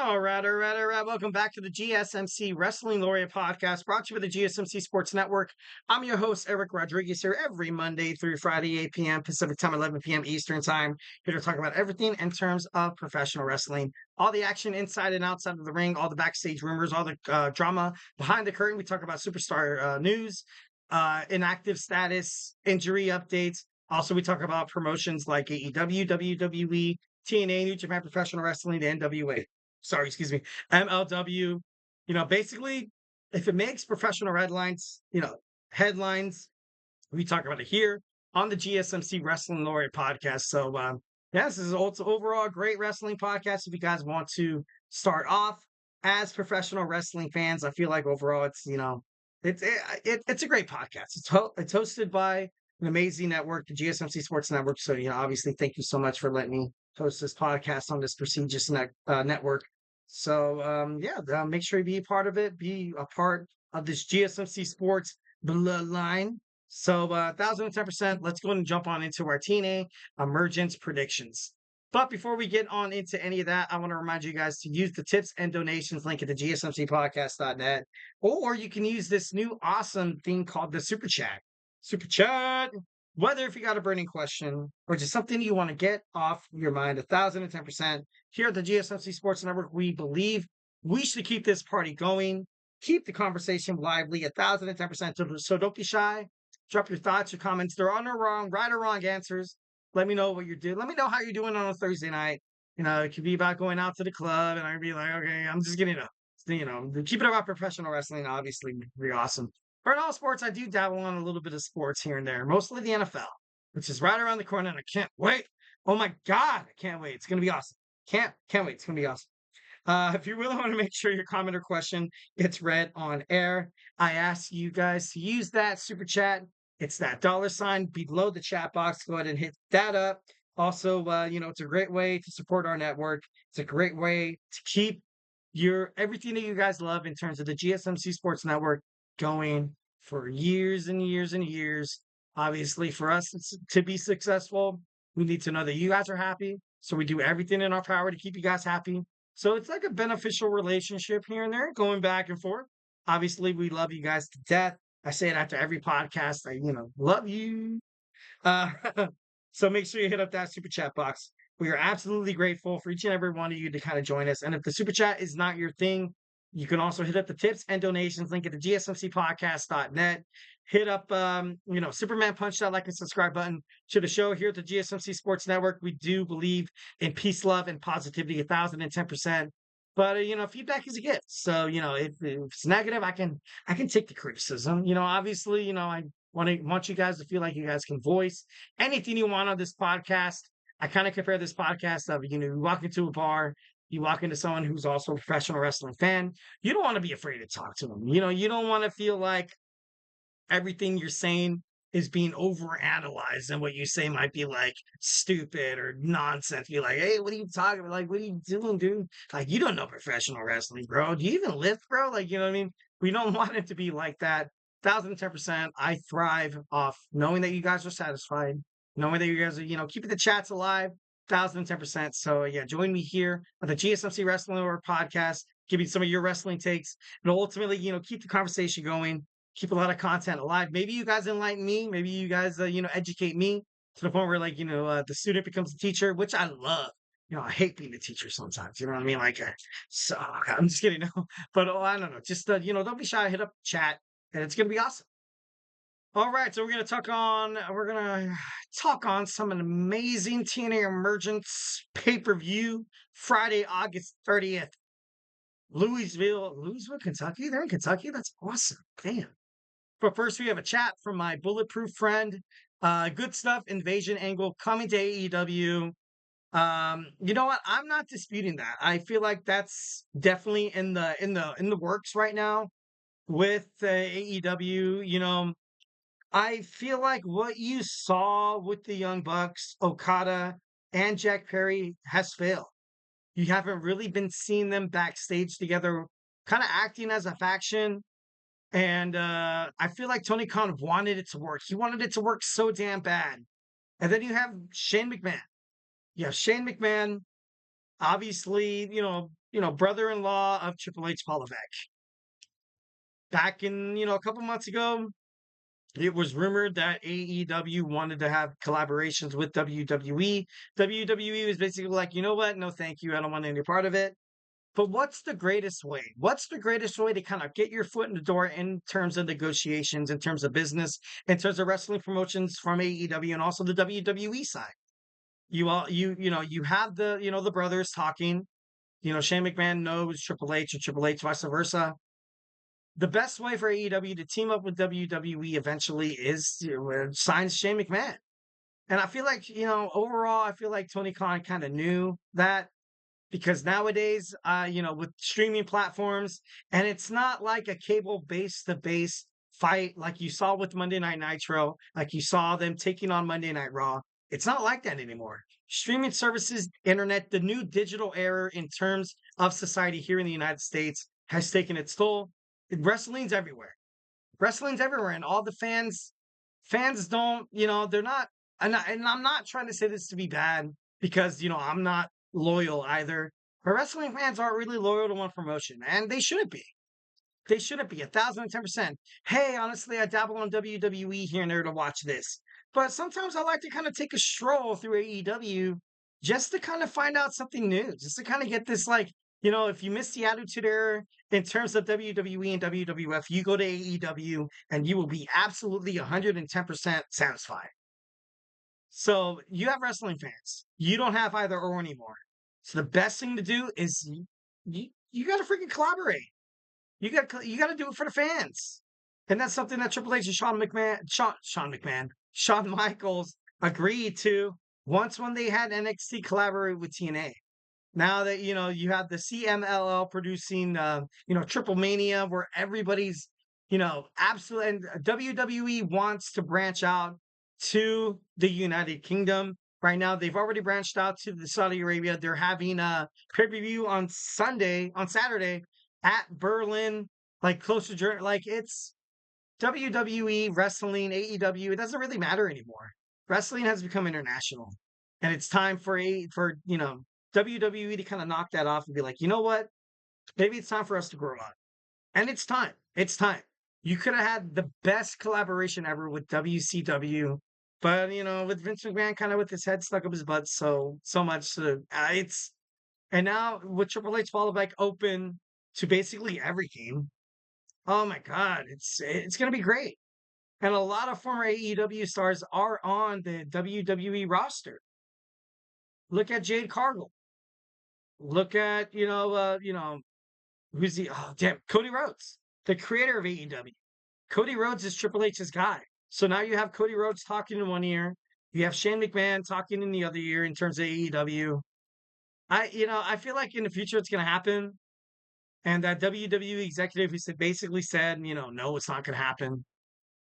All right. Welcome back to the GSMC Wrestling Laureate Podcast, brought to you by the GSMC Sports Network. I'm your host, Eric Rodriguez, here every Monday through Friday, 8 p.m. Pacific Time, 11 p.m. Eastern Time, here to talk about everything in terms of professional wrestling. All the action inside and outside of the ring, all the backstage rumors, all the drama behind the curtain. We talk about superstar news, inactive status, injury updates. Also, we talk about promotions like AEW, WWE, TNA, New Japan Professional Wrestling, the NWA. MLW. Basically, if it makes professional headlines, we talk about it here on the GSMC Wrestling Laureate Podcast. So, this is also overall a great wrestling podcast. If you guys want to start off as professional wrestling fans, I feel like overall it's a great podcast. It's hosted by an amazing network, the GSMC Sports Network. So, obviously, thank you so much for letting me host this podcast on this prestigious network. So, make sure you be a part of it, be a part of this GSMC Sports bloodline. So, 1,010%, let's go and jump on into our TNA Emergence predictions. But before we get on into any of that, I want to remind you guys to use the tips and donations link at the GSMCpodcast.net, or you can use this new awesome thing called the Super Chat. Super Chat! Whether if you got a burning question or just something you want to get off your mind, 1,010%. Here at the GSMC Sports Network, we believe we should keep this party going, keep the conversation lively, 1,010%. So don't be shy. Drop your thoughts, your comments. There are no right or wrong answers. Let me know what you're doing. Let me know how you're doing on a Thursday night. It could be about going out to the club, and I'd be like, okay, I'm just getting up. Keep it about professional wrestling, obviously, would be awesome. For in all sports, I do dabble on a little bit of sports here and there, mostly the NFL, which is right around the corner, and I can't wait. Oh my God, I can't wait. It's going to be awesome. Can't wait. It's going to be awesome. If you really want to make sure your comment or question gets read on air, I ask you guys to use that super chat. It's that $ below the chat box. Go ahead and hit that up. Also, it's a great way to support our network. It's a great way to keep everything that you guys love in terms of the GSMC Sports Network going for years and years and years. Obviously, for us to be successful, we need to know that you guys are happy. So we do everything in our power to keep you guys happy. So it's like a beneficial relationship here and there, going back and forth. Obviously, we love you guys to death. I say it after every podcast. I love you. Uh, so make sure you hit up that super chat box. We are absolutely grateful for each and every one of you to kind of join us. And if the super chat is not your thing, you can also hit up the tips and donations link at the GSMCpodcast.net. Hit up, Superman punch that like and subscribe button to the show here at the GSMC Sports Network. We do believe in peace, love, and positivity, 1,010%. But feedback is a gift. So if it's negative, I can take the criticism. Obviously, I want you guys to feel like you guys can voice anything you want on this podcast. I kind of compare this podcast of you walk into a bar, you walk into someone who's also a professional wrestling fan. You don't want to be afraid to talk to them. You don't want to feel like everything you're saying is being overanalyzed and what you say might be like stupid or nonsense. Be like, hey, what are you talking about? Like, what are you doing, dude? Like, you don't know professional wrestling, bro. Do you even lift, bro? Like, you know what I mean? We don't want it to be like that. 1,010%. I thrive off knowing that you guys are satisfied, knowing that you guys are, keeping the chats alive. 1,010%. So yeah, join me here on the GSMC Wrestling Laureate Podcast. Give me some of your wrestling takes, and ultimately, keep the conversation going. Keep a lot of content alive. Maybe you guys enlighten me. Maybe you guys, educate me to the point where, the student becomes a teacher, which I love. I hate being a teacher sometimes. You know what I mean? So I'm just kidding. No, but I don't know. Just don't be shy. Hit up chat, and it's gonna be awesome. All right, so we're gonna talk on some amazing TNA Emergence pay-per-view Friday, August 30th. Louisville, Kentucky. They're in Kentucky. That's awesome. Damn. But first, we have a chat from my bulletproof friend. Good stuff. Invasion angle coming to AEW. You know what? I'm not disputing that. I feel like that's definitely in the works right now with AEW. I feel like what you saw with the Young Bucks, Okada, and Jack Perry has failed. You haven't really been seeing them backstage together, kind of acting as a faction. And I feel like Tony Khan wanted it to work. He wanted it to work so damn bad. And then you have Shane McMahon. You have Shane McMahon obviously, brother-in-law of Triple H, Paul Levesque. Back in, a couple months ago, it was rumored that AEW wanted to have collaborations with WWE. WWE was basically like, you know what? No, thank you. I don't want any part of it. But what's the greatest way? What's the greatest way to kind of get your foot in the door in terms of negotiations, in terms of business, in terms of wrestling promotions from AEW and also the WWE side? You have the brothers talking. Shane McMahon knows Triple H or Triple H vice versa. The best way for AEW to team up with WWE eventually is signs Shane McMahon. And I feel like, overall, I feel like Tony Khan kind of knew that because nowadays, with streaming platforms, and it's not like a cable base to base fight like you saw with Monday Night Nitro, like you saw them taking on Monday Night Raw. It's not like that anymore. Streaming services, internet, the new digital era in terms of society here in the United States has taken its toll. Wrestling's everywhere. Wrestling's everywhere, and all the fans don't, they're not. And I'm not trying to say this to be bad because I'm not loyal either. But wrestling fans aren't really loyal to one promotion, and they shouldn't be. They shouldn't be 1,010%. Hey, honestly, I dabble on WWE here and there to watch this. But sometimes I like to kind of take a stroll through AEW just to kind of find out something new, just to kind of get this, like, if you miss the Attitude Era in terms of WWE and WWF, you go to AEW and you will be absolutely 110% satisfied. So you have wrestling fans. You don't have either or anymore. So the best thing to do is you got to freaking collaborate. You got to do it for the fans, and that's something that Triple H and Shawn Michaels agreed to once when they had NXT collaborate with TNA. Now that you have the CMLL producing Triple Mania, where everybody's absolutely, and WWE wants to branch out to the United Kingdom. Right now, they've already branched out to the Saudi Arabia. They're having a pay-per-view on Saturday at Berlin, like close to Germany. Like, it's WWE, wrestling, AEW. It doesn't really matter anymore. Wrestling has become international, and it's time for WWE to kind of knock that off and be like, you know what? Maybe it's time for us to grow up. And it's time. It's time. You could have had the best collaboration ever with WCW, but with Vince McMahon kind of with his head stuck up his butt so much. And now with Triple H fallback open to basically everything. Oh my God, it's gonna be great. And a lot of former AEW stars are on the WWE roster. Look at Jade Cargill. Look at who's the Cody Rhodes, the creator of AEW. Cody Rhodes is Triple H's guy. So now you have Cody Rhodes talking in one ear. You have Shane McMahon talking in the other ear in terms of AEW. I feel like in the future it's going to happen. And that WWE executive who basically said, no, it's not going to happen.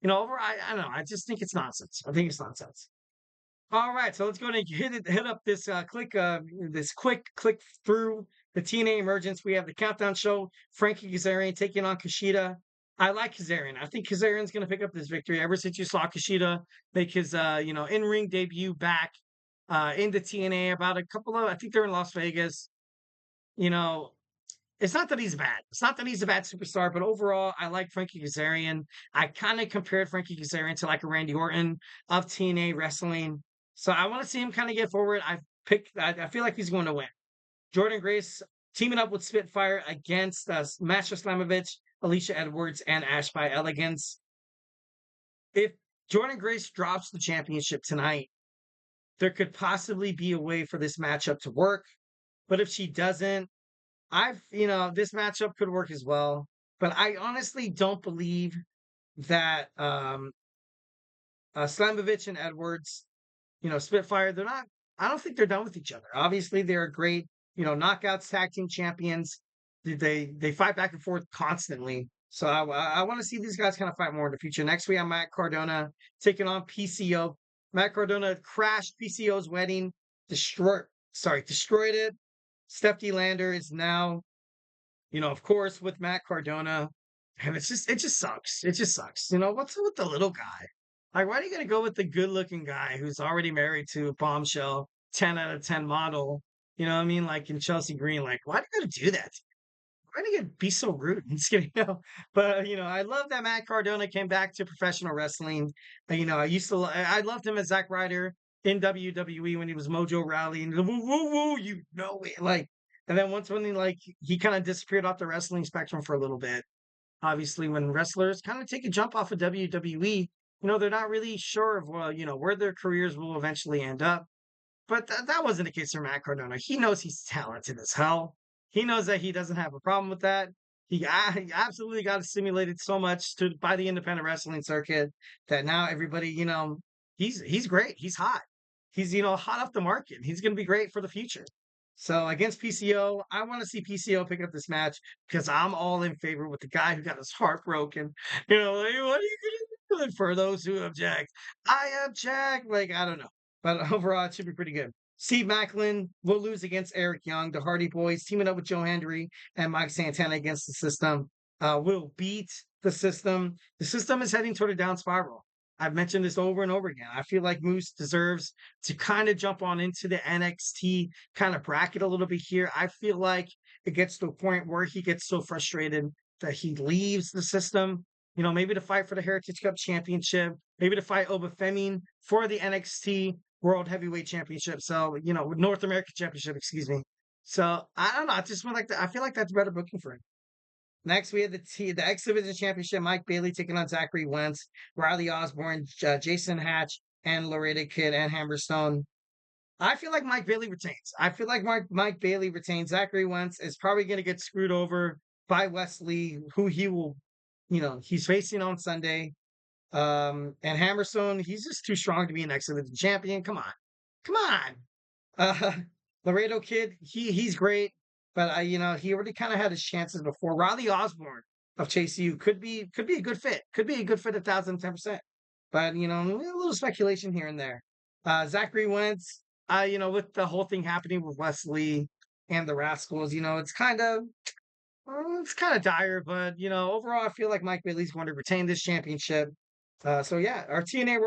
I don't know. I just think it's nonsense. I think it's nonsense. All right, so let's go and hit up this quick click through the TNA Emergence. We have the countdown show. Frankie Kazarian taking on Kushida. I like Kazarian. I think Kazarian's going to pick up this victory. Ever since you saw Kushida make his in-ring debut back into TNA about I think they're in Las Vegas. It's not that he's bad. It's not that he's a bad superstar, but overall, I like Frankie Kazarian. I kind of compared Frankie Kazarian to like a Randy Orton of TNA wrestling. So I want to see him kind of get forward. I feel like he's going to win. Jordynne Grace teaming up with Spitfire against Masha Slomovich, Alish Edwards, and Ash By Elegance. If Jordynne Grace drops the championship tonight, there could possibly be a way for this matchup to work. But if she doesn't, this matchup could work as well. But I honestly don't believe that Slamovich and Edwards, Spitfire, I don't think they're done with each other. Obviously, they're great, knockouts tag team champions. They fight back and forth constantly. So I want to see these guys kind of fight more in the future. Next, we have Matt Cardona taking on PCO. Matt Cardona crashed PCO's wedding, destroyed it. Stephanie Lander is now, of course, with Matt Cardona. And it just sucks. It just sucks. What's with the little guy? Like, why are you going to go with the good looking guy who's already married to a bombshell 10 out of 10 model? You know what I mean? Like in Chelsea Green, like, why do you gotta do that? Why do you be so rude? And just kidding, But I love that Matt Cardona came back to professional wrestling. I used to, I loved him as Zack Ryder in WWE when he was Mojo Raleigh and woo woo woo, it. And then once when he kind of disappeared off the wrestling spectrum for a little bit. Obviously, when wrestlers kind of take a jump off of WWE, they're not really sure of where their careers will eventually end up. But that wasn't the case for Matt Cardona. He knows he's talented as hell. He knows that he doesn't have a problem with that. He absolutely got stimulated so much by the independent wrestling circuit that now everybody, he's great. He's hot. He's hot off the market. He's going to be great for the future. So against PCO, I want to see PCO pick up this match because I'm all in favor with the guy who got his heart broken. Like, what are you going to do? For those who object, I object. Like, I don't know. But overall, it should be pretty good. Steve Macklin will lose against Eric Young. The Hardy Boys teaming up with Joe Hendry and Mike Santana against the System will beat the System. The System is heading toward a down spiral. I've mentioned this over and over again. I feel like Moose deserves to kind of jump on into the NXT kind of bracket a little bit here. I feel like it gets to a point where he gets so frustrated that he leaves the System. Maybe to fight for the Heritage Cup Championship, maybe to fight Obafemi for the NXT World Heavyweight Championship. So, North American Championship, excuse me. So, I don't know. I just feel like I feel like that's better booking for him. Next, we have the X Division Championship. Mike Bailey taking on Zachary Wentz, Riley Osborne, Jason Hatch, and Laredo Kid and Hammerstone. I feel like Mike Bailey retains. I feel like Mike Bailey retains. Zachary Wentz is probably going to get screwed over by Wesley, who he will, he's facing on Sunday. And Hammerstone, he's just too strong to be an X Division champion. Come on. Come on. Uh, Laredo Kid, he's great, but he already kind of had his chances before. Riley Osborne of Chase U could be a good fit. Could be a good fit 1,010%. But a little speculation here and there. Zachary Wentz, with the whole thing happening with Wesley and the Rascals, it's kind of dire, but overall, I feel like Mike Bailey's going to retain this championship. So yeah, our TNA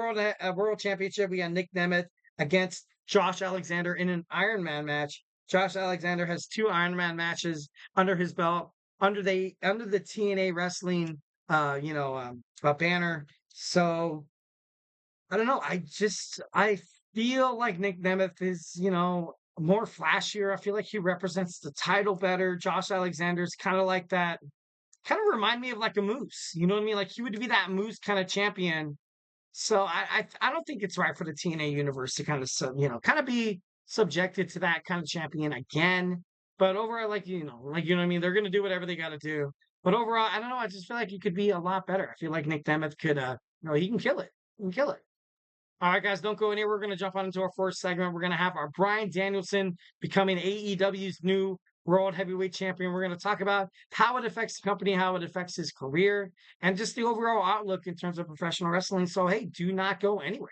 World Championship, we got Nic Nemeth against Josh Alexander in an Ironman match. Josh Alexander has 2 Ironman matches under his belt under the TNA Wrestling banner. So I don't know. I feel like Nic Nemeth is more flashier. I feel like he represents the title better. Josh Alexander's kind of like that. Kind of remind me of like a Moose. You know what I mean? Like he would be that Moose kind of champion. So I don't think it's right for the TNA universe to kind of kind of be subjected to that kind of champion again. But overall, what I mean, they're gonna do whatever they got to do. But overall, I don't know. I just feel like he could be a lot better. I feel like Nic Nemeth could, he can kill it. He can kill it. All right, guys, don't go anywhere. We're going to jump on into our first segment. We're going to have our Bryan Danielson becoming AEW's new World Heavyweight Champion. We're going to talk about how it affects the company, how it affects his career, and just the overall outlook in terms of professional wrestling. So, hey, do not go anywhere.